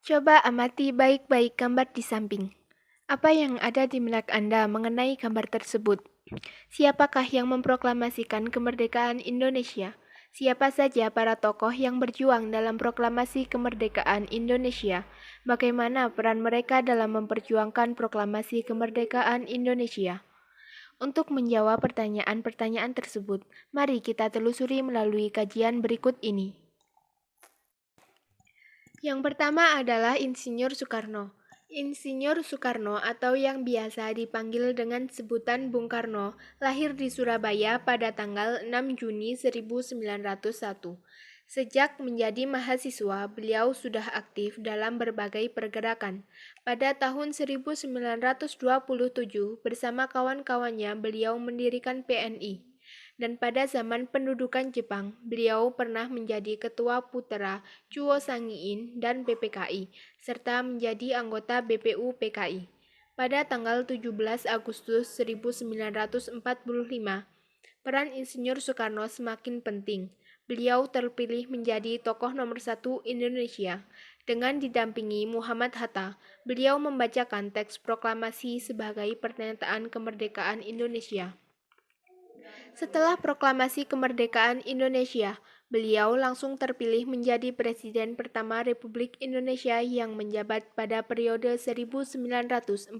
Coba amati baik-baik gambar di samping. Apa yang ada di benak Anda mengenai gambar tersebut? Siapakah yang memproklamasikan kemerdekaan Indonesia? Siapa saja para tokoh yang berjuang dalam proklamasi kemerdekaan Indonesia? Bagaimana peran mereka dalam memperjuangkan proklamasi kemerdekaan Indonesia? Untuk menjawab pertanyaan-pertanyaan tersebut, mari kita telusuri melalui kajian berikut ini. Yang pertama adalah Insinyur Soekarno. Insinyur Soekarno atau yang biasa dipanggil dengan sebutan Bung Karno lahir di Surabaya pada tanggal 6 Juni 1901. Sejak menjadi mahasiswa, beliau sudah aktif dalam berbagai pergerakan. Pada tahun 1927, bersama kawan-kawannya beliau mendirikan PNI. Dan pada zaman pendudukan Jepang, beliau pernah menjadi ketua Putra Chuo Sangiin dan BPKI, serta menjadi anggota BPU PKI. Pada tanggal 17 Agustus 1945, peran Insinyur Soekarno semakin penting. Beliau terpilih menjadi tokoh nomor 1 Indonesia. Dengan didampingi Muhammad Hatta, beliau membacakan teks proklamasi sebagai pernyataan kemerdekaan Indonesia. Setelah proklamasi kemerdekaan Indonesia, beliau langsung terpilih menjadi Presiden pertama Republik Indonesia yang menjabat pada periode 1945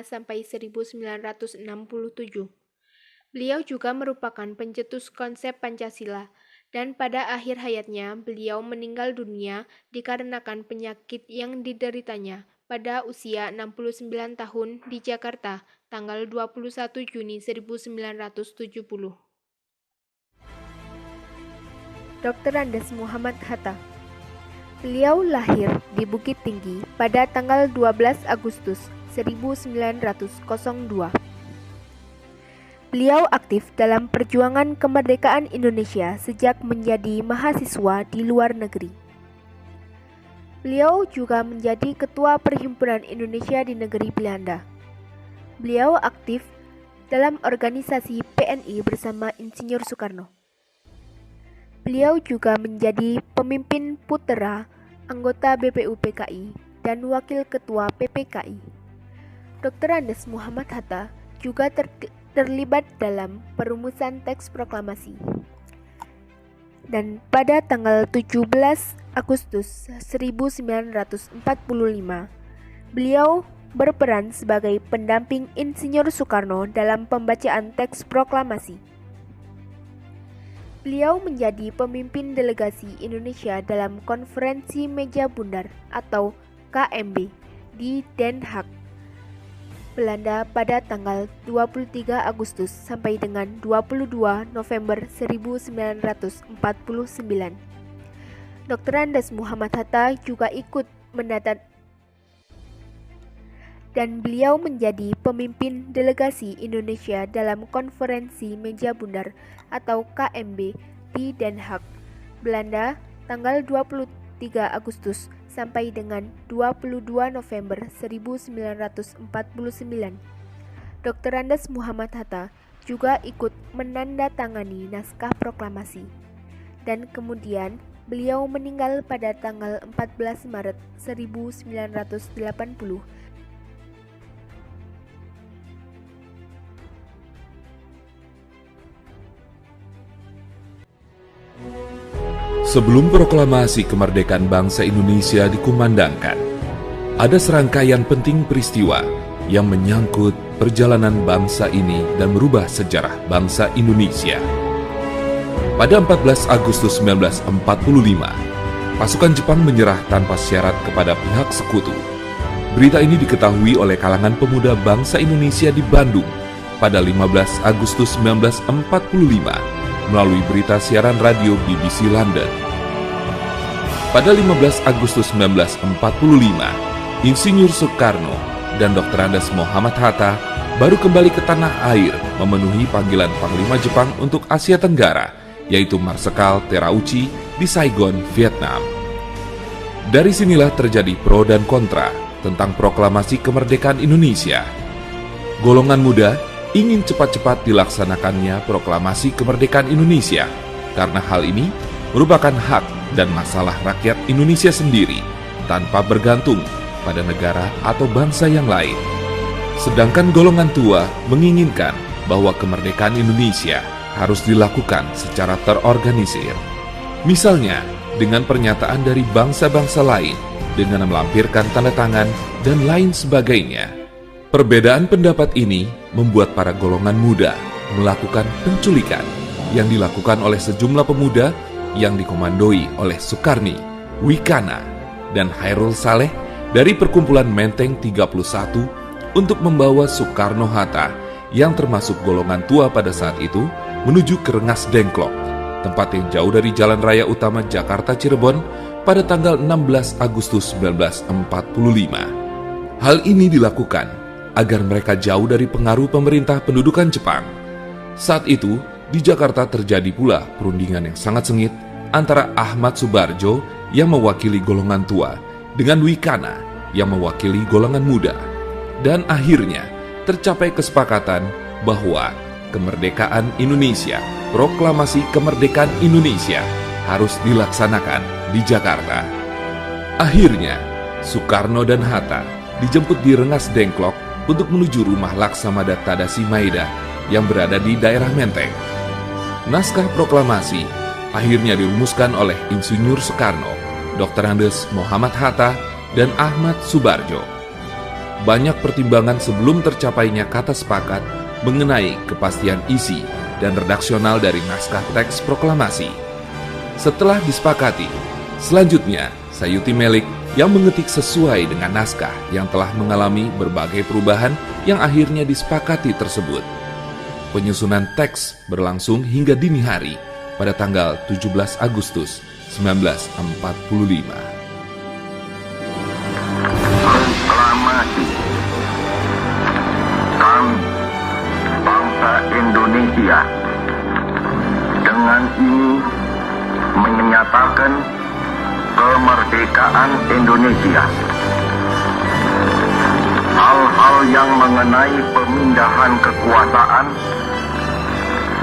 sampai 1967. Beliau juga merupakan pencetus konsep Pancasila, dan pada akhir hayatnya beliau meninggal dunia dikarenakan penyakit yang dideritanya pada usia 69 tahun di Jakarta, tanggal 21 Juni 1970. Dr. Andes Muhammad Hatta. Beliau lahir di Bukit Tinggi pada tanggal 12 Agustus 1902. Beliau aktif dalam perjuangan kemerdekaan Indonesia sejak menjadi mahasiswa di luar negeri. Beliau juga menjadi Ketua Perhimpunan Indonesia di negeri Belanda. Beliau aktif dalam organisasi PNI bersama Insinyur Soekarno. Beliau juga menjadi pemimpin Putra, anggota BPU PKI, dan Wakil Ketua PPKI. Dr. Andes Muhammad Hatta juga terlibat dalam perumusan teks proklamasi. Dan pada tanggal 17 Agustus 1945, beliau berperan sebagai pendamping Insinyur Soekarno dalam pembacaan teks proklamasi. Beliau menjadi pemimpin delegasi Indonesia dalam Konferensi Meja Bundar atau KMB di Den Haag, Belanda pada tanggal 23 Agustus sampai dengan 22 November 1949. Dr. Andes Muhammad Hatta juga ikut dan beliau menjadi pemimpin delegasi Indonesia dalam Konferensi Meja Bundar atau KMB di Den Haag, Belanda tanggal 23 Agustus sampai dengan 22 November 1949. Dr. Andes Muhammad Hatta juga ikut menandatangani naskah proklamasi. Dan kemudian beliau meninggal pada tanggal 14 Maret 1980. Sebelum proklamasi kemerdekaan bangsa Indonesia dikumandangkan, ada serangkaian penting peristiwa yang menyangkut perjalanan bangsa ini dan merubah sejarah bangsa Indonesia. Pada 14 Agustus 1945, pasukan Jepang menyerah tanpa syarat kepada pihak sekutu. Berita ini diketahui oleh kalangan pemuda bangsa Indonesia di Bandung pada 15 Agustus 1945 melalui berita siaran radio BBC London. Pada 15 Agustus 1945, Insinyur Soekarno dan Dr. Andes Muhammad Hatta baru kembali ke tanah air memenuhi panggilan Panglima Jepang untuk Asia Tenggara, yaitu Marsekal Terauchi di Saigon, Vietnam. Dari sinilah terjadi pro dan kontra tentang proklamasi kemerdekaan Indonesia. Golongan muda ingin cepat-cepat dilaksanakannya proklamasi kemerdekaan Indonesia, karena hal ini merupakan hak dan masalah rakyat Indonesia sendiri, tanpa bergantung pada negara atau bangsa yang lain. Sedangkan golongan tua menginginkan bahwa kemerdekaan Indonesia harus dilakukan secara terorganisir. Misalnya, dengan pernyataan dari bangsa-bangsa lain, dengan melampirkan tanda tangan, dan lain sebagainya. Perbedaan pendapat ini membuat para golongan muda melakukan penculikan yang dilakukan oleh sejumlah pemuda yang dikomandoi oleh Sukarni, Wikana, dan Hairul Saleh dari perkumpulan Menteng 31 untuk membawa Soekarno-Hatta yang termasuk golongan tua pada saat itu menuju ke Rengas Dengklok, tempat yang jauh dari jalan raya utama Jakarta-Cirebon pada tanggal 16 Agustus 1945. Hal ini dilakukan agar mereka jauh dari pengaruh pemerintah pendudukan Jepang. Saat itu, di Jakarta terjadi pula perundingan yang sangat sengit antara Ahmad Subarjo yang mewakili golongan tua dengan Wikana yang mewakili golongan muda. Dan akhirnya tercapai kesepakatan bahwa kemerdekaan Indonesia, proklamasi kemerdekaan Indonesia harus dilaksanakan di Jakarta. Akhirnya, Soekarno dan Hatta dijemput di Rengas Dengklok untuk menuju rumah Laksamada Tadasi Maeda yang berada di daerah Menteng. Naskah proklamasi akhirnya dirumuskan oleh Insinyur Soekarno, Dr. Andes Muhammad Hatta, dan Ahmad Subarjo. Banyak pertimbangan sebelum tercapainya kata sepakat mengenai kepastian isi dan redaksional dari naskah teks proklamasi. Setelah disepakati, selanjutnya Sayuti Melik yang mengetik sesuai dengan naskah yang telah mengalami berbagai perubahan yang akhirnya disepakati tersebut. Penyusunan teks berlangsung hingga dini hari pada tanggal 17 Agustus 1945. Proklamasi kami, bangsa Indonesia, dengan ini menyatakan kemerdekaan Indonesia. Hal-hal yang mengenai pemindahan kekuasaan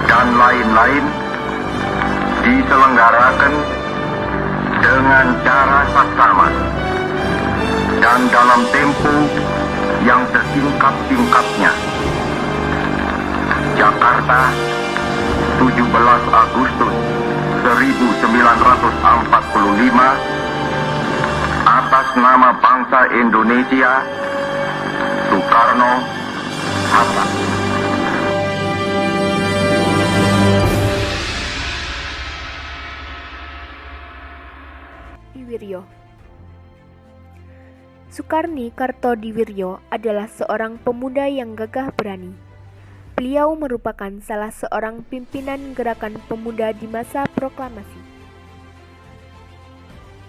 dan lain-lain diselenggarakan dengan cara saksama dan dalam tempo yang sesingkat-singkatnya. Jakarta, 17 Agustus 1945, atas nama bangsa Indonesia, Soekarno-Hatta. Diwiryo. Sukarni Kartodiwiryo adalah seorang pemuda yang gagah berani. Beliau merupakan salah seorang pimpinan gerakan pemuda di masa proklamasi.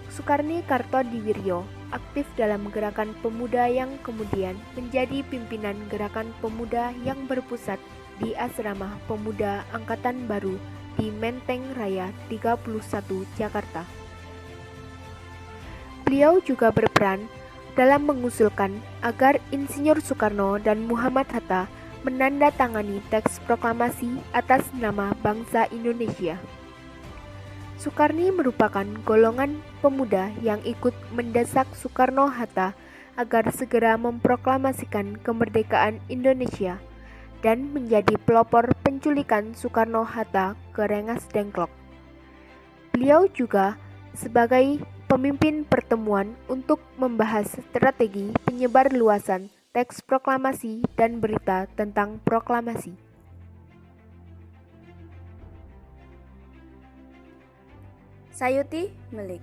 Sukarni Kartodiwiryo aktif dalam gerakan pemuda yang kemudian menjadi pimpinan gerakan pemuda yang berpusat di Asrama Pemuda Angkatan Baru di Menteng Raya 31, Jakarta. Beliau juga berperan dalam mengusulkan agar Insinyur Soekarno dan Muhammad Hatta menandatangani teks proklamasi atas nama bangsa Indonesia. Sukarni merupakan golongan pemuda yang ikut mendesak Soekarno-Hatta agar segera memproklamasikan kemerdekaan Indonesia dan menjadi pelopor penculikan Soekarno-Hatta ke Rengas Dengklok. Beliau juga sebagai pemimpin pertemuan untuk membahas strategi penyebar luasan teks proklamasi dan berita tentang proklamasi. Sayuti Melik.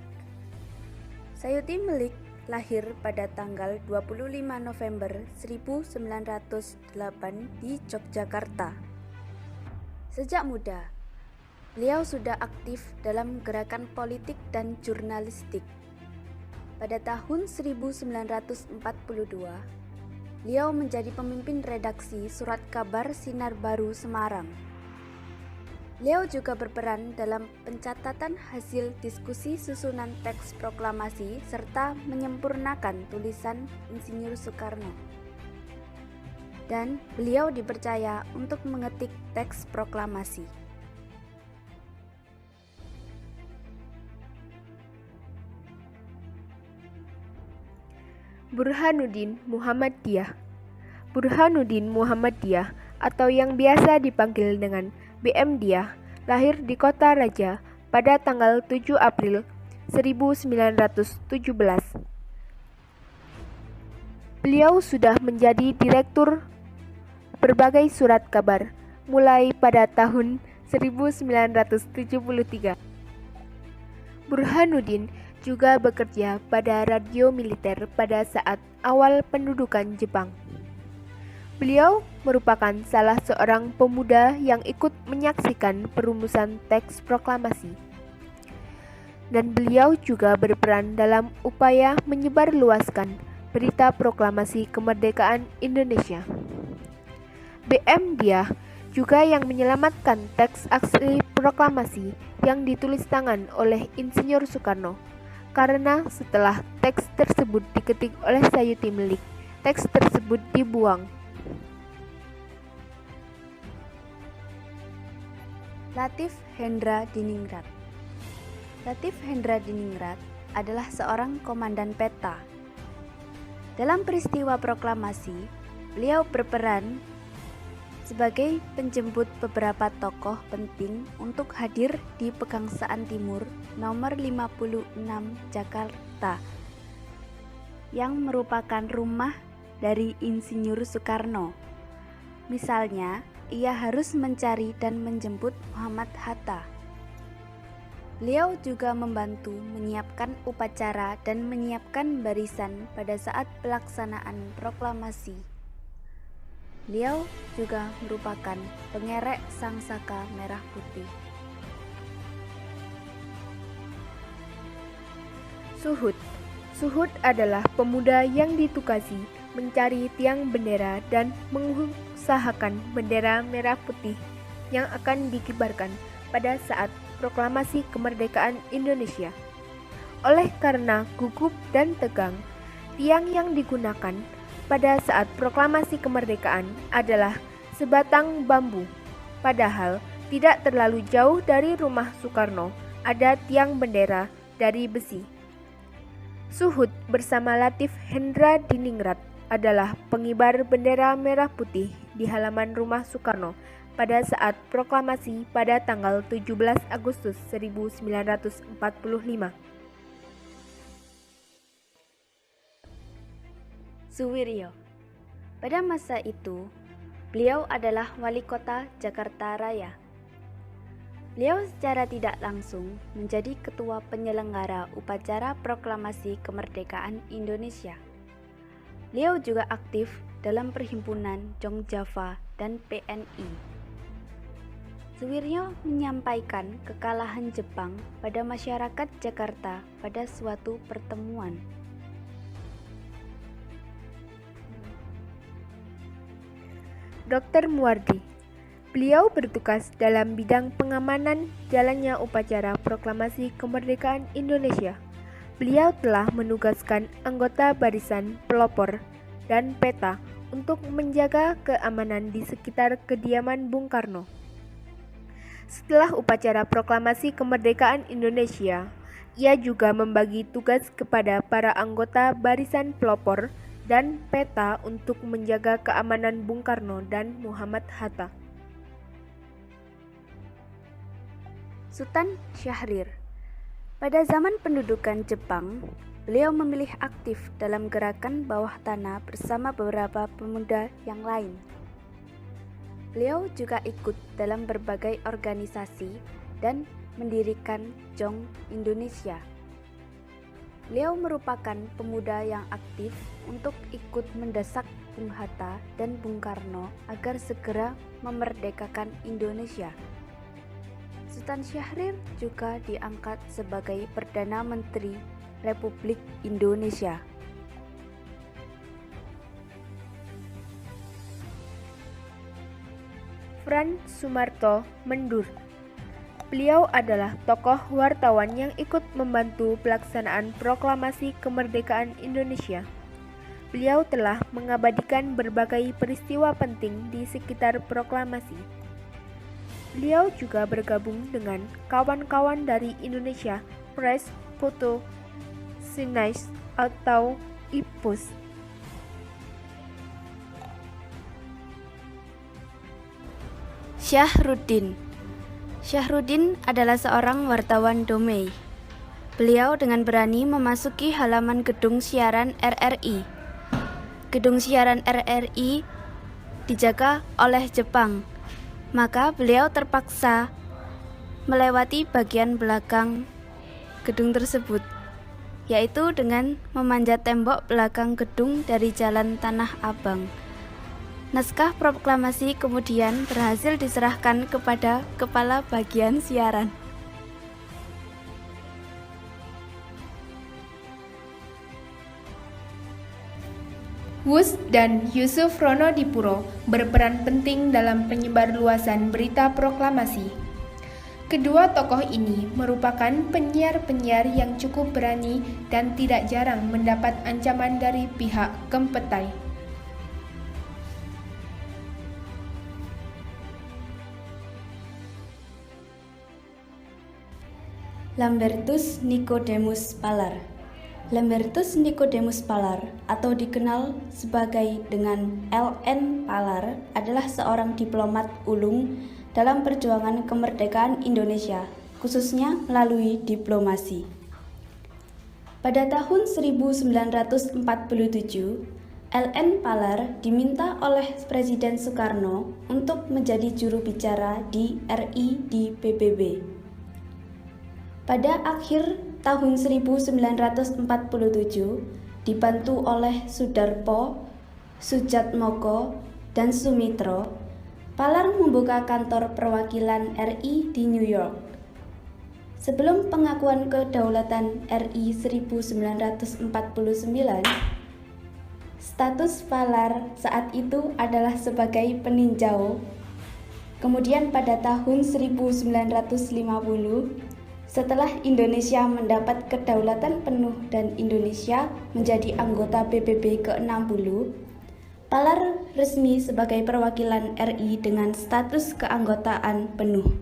Sayuti Melik lahir pada tanggal 25 November 1908 di Yogyakarta. Sejak muda, beliau sudah aktif dalam gerakan politik dan jurnalistik. Pada tahun 1942, beliau menjadi pemimpin redaksi Surat Kabar Sinar Baru Semarang. Beliau juga berperan dalam pencatatan hasil diskusi susunan teks proklamasi serta menyempurnakan tulisan Insinyur Soekarno. Dan beliau dipercaya untuk mengetik teks proklamasi. Burhanuddin Muhammadiyah. Burhanuddin Muhammadiyah atau yang biasa dipanggil dengan BM Diyah lahir di Kota Raja pada tanggal 7 April 1917. Beliau sudah menjadi direktur berbagai surat kabar mulai pada tahun 1973. Burhanuddin juga bekerja pada radio militer pada saat awal pendudukan Jepang. Beliau merupakan salah seorang pemuda yang ikut menyaksikan perumusan teks proklamasi. Dan beliau juga berperan dalam upaya menyebarluaskan berita proklamasi kemerdekaan Indonesia. BM Diyah juga yang menyelamatkan teks asli proklamasi yang ditulis tangan oleh Insinyur Soekarno, karena setelah teks tersebut diketik oleh Sayuti Melik, teks tersebut dibuang. Latif Hendra Diningrat. Latif Hendra Diningrat adalah seorang komandan peta. Dalam peristiwa proklamasi, beliau berperan sebagai penjemput beberapa tokoh penting untuk hadir di Pegangsaan Timur nomor 56 Jakarta, yang merupakan rumah dari Insinyur Soekarno. Misalnya, ia harus mencari dan menjemput Muhammad Hatta. Beliau juga membantu menyiapkan upacara dan menyiapkan barisan pada saat pelaksanaan proklamasi. Beliau juga merupakan pengerek sangsaka merah putih. Suhud. Suhud adalah pemuda yang ditugasi mencari tiang bendera dan mengusahakan bendera merah putih yang akan dikibarkan pada saat proklamasi kemerdekaan Indonesia. Oleh karena gugup dan tegang, tiang yang digunakan pada saat proklamasi kemerdekaan adalah sebatang bambu. Padahal tidak terlalu jauh dari rumah Soekarno ada tiang bendera dari besi. Suhud bersama Latif Hendra Diningrat adalah pengibar bendera merah putih di halaman rumah Soekarno pada saat proklamasi pada tanggal 17 Agustus 1945. Suwiryo. Pada masa itu, beliau adalah wali kota Jakarta Raya. Beliau secara tidak langsung menjadi ketua penyelenggara upacara proklamasi kemerdekaan Indonesia. Beliau juga aktif dalam perhimpunan Jong Java dan PNI. Suwiryo menyampaikan kekalahan Jepang pada masyarakat Jakarta pada suatu pertemuan. Dr. Muwardi. Beliau bertugas dalam bidang pengamanan jalannya upacara proklamasi kemerdekaan Indonesia. Beliau telah menugaskan anggota barisan pelopor dan peta untuk menjaga keamanan di sekitar kediaman Bung Karno. Setelah upacara proklamasi kemerdekaan Indonesia, ia juga membagi tugas kepada para anggota barisan pelopor dan peta untuk menjaga keamanan Bung Karno dan Muhammad Hatta. Sultan Syahrir. Pada zaman pendudukan Jepang, beliau memilih aktif dalam gerakan bawah tanah bersama beberapa pemuda yang lain. Beliau juga ikut dalam berbagai organisasi dan mendirikan Jong Indonesia. Beliau merupakan pemuda yang aktif untuk ikut mendesak Bung Hatta dan Bung Karno agar segera memerdekakan Indonesia. Sultan Syahrir juga diangkat sebagai Perdana Menteri Republik Indonesia. Frans Sumarto Mendur. Beliau adalah tokoh wartawan yang ikut membantu pelaksanaan proklamasi kemerdekaan Indonesia. Beliau telah mengabadikan berbagai peristiwa penting di sekitar proklamasi. Beliau juga bergabung dengan kawan-kawan dari Indonesia Press Photo Signage atau IPUS. Syahruddin. Syahruddin adalah seorang wartawan Domei. Beliau dengan berani memasuki halaman gedung siaran RRI. Gedung siaran RRI dijaga oleh Jepang, maka beliau terpaksa melewati bagian belakang gedung tersebut, yaitu dengan memanjat tembok belakang gedung dari Jalan Tanah Abang. Naskah proklamasi kemudian berhasil diserahkan kepada kepala bagian siaran. Wus dan Yusuf Ronodipuro berperan penting dalam penyebarluasan berita proklamasi. Kedua tokoh ini merupakan penyiar-penyiar yang cukup berani dan tidak jarang mendapat ancaman dari pihak Kempetai. Lambertus Nicodemus Palar. Lambertus Nicodemus Palar atau dikenal sebagai dengan LN Palar adalah seorang diplomat ulung dalam perjuangan kemerdekaan Indonesia, khususnya melalui diplomasi. Pada tahun 1947, LN Palar diminta oleh Presiden Soekarno untuk menjadi juru bicara di RI di PBB. Pada akhir tahun 1947, dibantu oleh Sudarpo, Sujatmoko, dan Sumitro, Palar membuka kantor perwakilan RI di New York. Sebelum pengakuan kedaulatan RI 1949, status Palar saat itu adalah sebagai peninjau. Kemudian pada tahun 1950, setelah Indonesia mendapat kedaulatan penuh dan Indonesia menjadi anggota PBB ke-60, Palar resmi sebagai perwakilan RI dengan status keanggotaan penuh.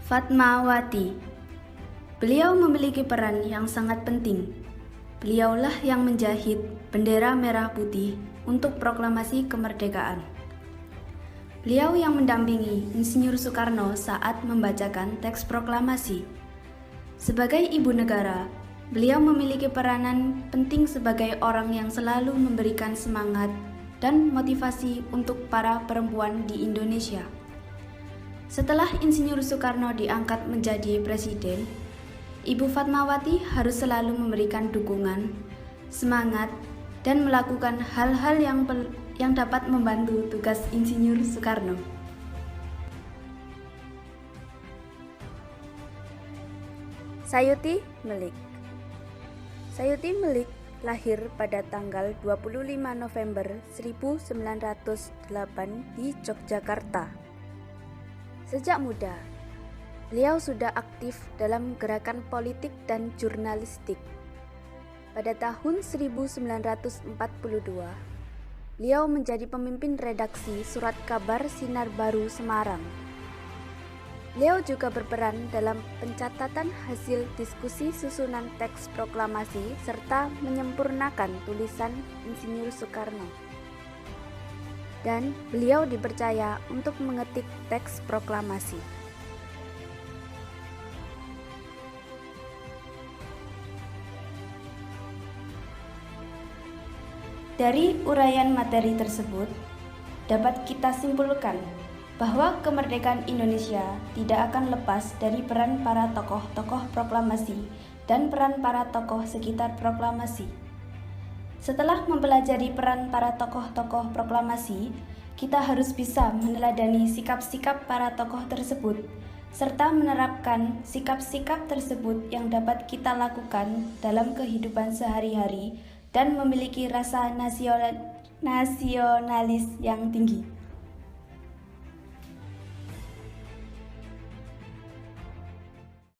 Fatmawati. Beliau memiliki peran yang sangat penting. Beliaulah yang menjahit bendera merah putih untuk proklamasi kemerdekaan. Beliau yang mendampingi Insinyur Soekarno saat membacakan teks proklamasi. Sebagai ibu negara, beliau memiliki peranan penting sebagai orang yang selalu memberikan semangat dan motivasi untuk para perempuan di Indonesia. Setelah Insinyur Soekarno diangkat menjadi presiden, Ibu Fatmawati harus selalu memberikan dukungan, semangat, dan melakukan hal-hal yang dapat membantu tugas Insinyur Soekarno. Sayuti Melik. Sayuti Melik lahir pada tanggal 25 November 1908 di Yogyakarta. Sejak muda, beliau sudah aktif dalam gerakan politik dan jurnalistik. Pada tahun 1942, beliau menjadi pemimpin redaksi Surat Kabar Sinar Baru Semarang. Beliau juga berperan dalam pencatatan hasil diskusi susunan teks proklamasi serta menyempurnakan tulisan Insinyur Soekarno. Dan beliau dipercaya untuk mengetik teks proklamasi. Dari uraian materi tersebut, dapat kita simpulkan bahwa kemerdekaan Indonesia tidak akan lepas dari peran para tokoh-tokoh proklamasi dan peran para tokoh sekitar proklamasi. Setelah mempelajari peran para tokoh-tokoh proklamasi, kita harus bisa meneladani sikap-sikap para tokoh tersebut, serta menerapkan sikap-sikap tersebut yang dapat kita lakukan dalam kehidupan sehari-hari dan memiliki rasa nasionalis yang tinggi.